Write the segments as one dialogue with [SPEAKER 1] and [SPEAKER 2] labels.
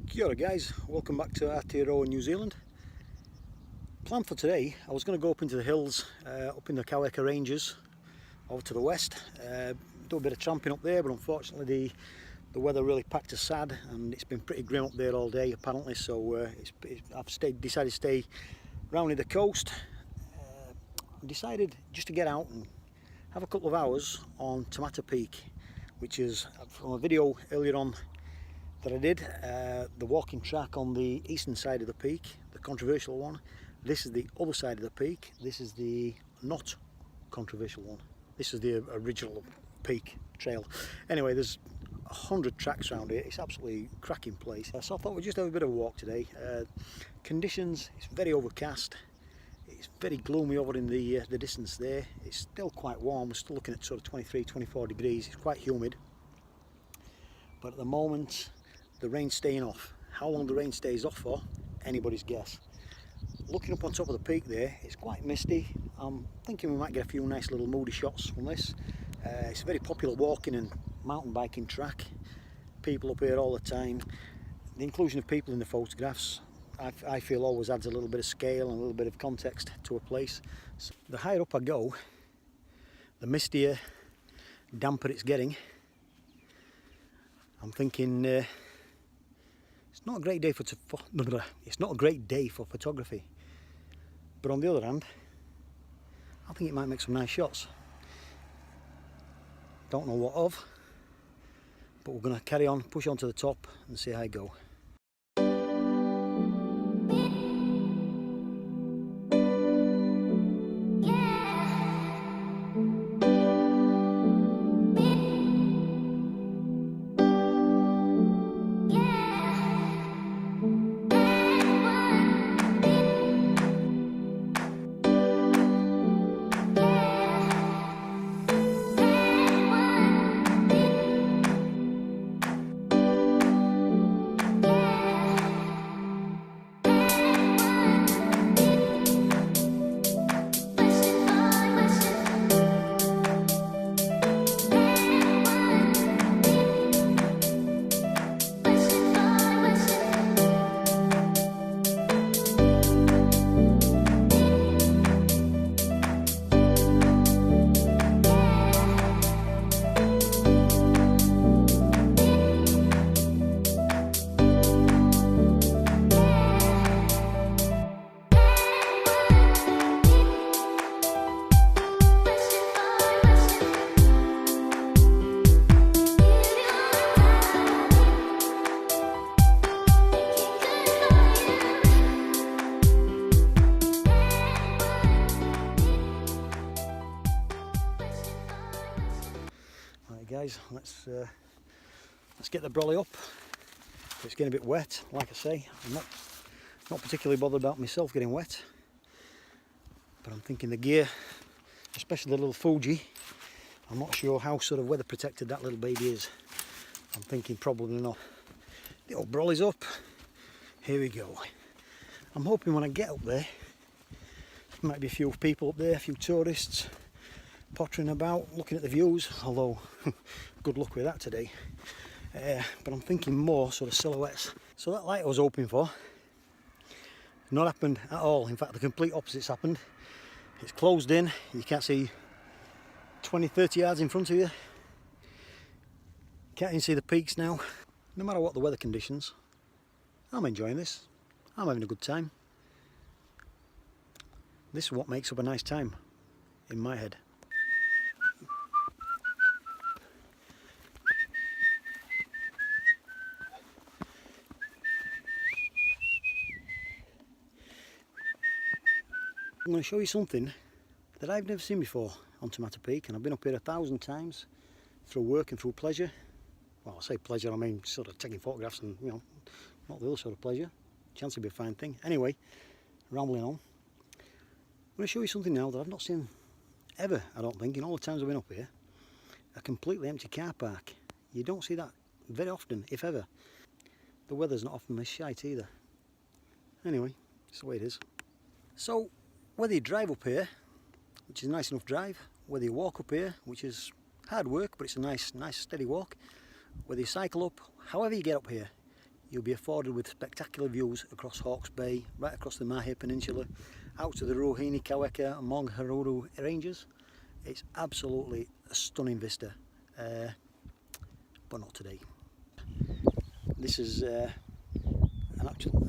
[SPEAKER 1] Kia ora guys, welcome back to Aotearoa, New Zealand. Plan for today, I was going to go up into the hills, up in the Kaueka Ranges, over to the west, do a bit of tramping up there, but unfortunately the weather really packed us sad and it's been pretty grim up there all day apparently, so I've decided to stay round near the coast. Decided just to get out and have a couple of hours on Te Mata Peak, which is from a video earlier on that I did, the walking track on the eastern side of the peak, the controversial one. This is the other side of the peak. This is the not controversial one. This is the original peak trail. Anyway, there's 100 tracks around here. It's absolutely cracking place. So I thought we'd just have a bit of a walk today. Conditions, it's very overcast. It's very gloomy over in the distance there. It's still quite warm. We're still looking at sort of 23, 24 degrees. It's quite humid. But at the moment, the rain's staying off. How long the rain stays off for, anybody's guess. Looking up on top of the peak there, it's quite misty. I'm thinking we might get a few nice little moody shots from this. It's a very popular walking and mountain biking track. People up here all the time. The inclusion of people in the photographs, I feel always adds a little bit of scale and a little bit of context to a place. So the higher up I go, the mistier, damper it's getting. I'm thinking it's not a great day for photography, but on the other hand, I think it might make some nice shots. Don't know what of, but we're going to carry on, push on to the top and see how I go. Guys, let's get the brolly up. It's getting a bit wet, like I say. I'm not particularly bothered about myself getting wet, but I'm thinking the gear, especially the little Fuji, I'm not sure how sort of weather protected that little baby is. I'm thinking probably not. The old brolly's up. Here we go. I'm hoping when I get up there might be a few people up there, a few tourists pottering about, looking at the views, although good luck with that today. But I'm thinking more sort of silhouettes. So that light I was hoping for, not happened at all. In fact, the complete opposite's happened. It's closed in, you can't see 20-30 yards in front of you. Can't even see the peaks now. No matter what the weather conditions, I'm enjoying this. I'm having a good time. This is what makes up a nice time in my head. I'm going to show you something that I've never seen before on Te Mata Peak, and I've been up here 1,000 times through work and through pleasure. Well, I say pleasure, I mean sort of taking photographs and, you know, not the other sort of pleasure. Chance to be a fine thing. Anyway, rambling on. I'm going to show you something now that I've not seen ever, I don't think, in all the times I've been up here. A completely empty car park. You don't see that very often, if ever. The weather's not often this shite either. Anyway, it's the way it is. So, whether you drive up here, which is a nice enough drive, whether you walk up here, which is hard work, but it's a nice steady walk, whether you cycle up, however you get up here, you'll be afforded with spectacular views across Hawke's Bay, right across the Mahé Peninsula, out to the Ruhini, Kaweka and Monghororo ranges. It's absolutely a stunning vista, but not today. This is an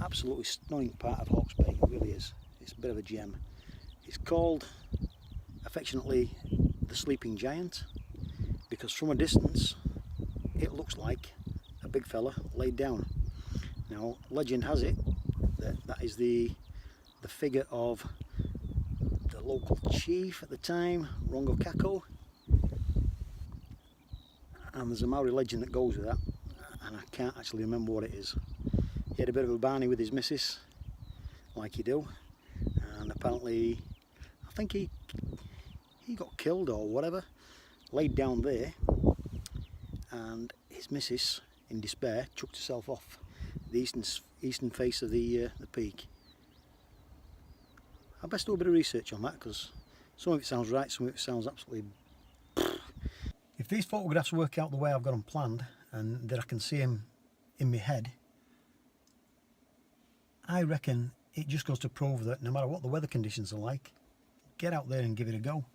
[SPEAKER 1] absolutely stunning part of Hawke's Bay, it really is. It's a bit of a gem. It's called affectionately the Sleeping Giant because from a distance it looks like a big fella laid down. Now legend has it that that is the figure of the local chief at the time, Rongo Kako, and there's a Maori legend that goes with that, and I can't actually remember what it is. He had a bit of a barney with his missus, like you do, and apparently I think he got killed or whatever, laid down there, and his missus in despair chucked herself off the eastern face of the peak. I best do a bit of research on that because some of it sounds right, some of it sounds absolutely. If these photographs work out the way I've got them planned and that I can see them in my head, I reckon it just goes to prove that no matter what the weather conditions are like, get out there and give it a go.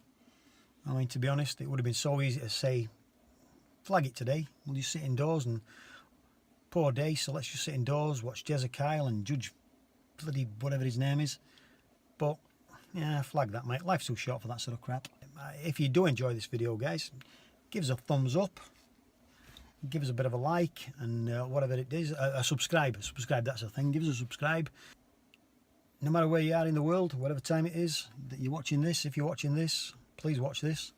[SPEAKER 1] I mean, to be honest, it would have been so easy to say, flag it today, we'll just sit indoors and poor day, so let's just sit indoors, watch Jezza Kyle and Judge bloody whatever his name is. But yeah, flag that, mate. Life's too short for that sort of crap. If you do enjoy this video, guys, give us a thumbs up, give us a bit of a like, and whatever it is, a subscribe, that's the thing. Give us a subscribe. No matter where you are in the world, whatever time it is that you're watching this, if you're watching this, please watch this.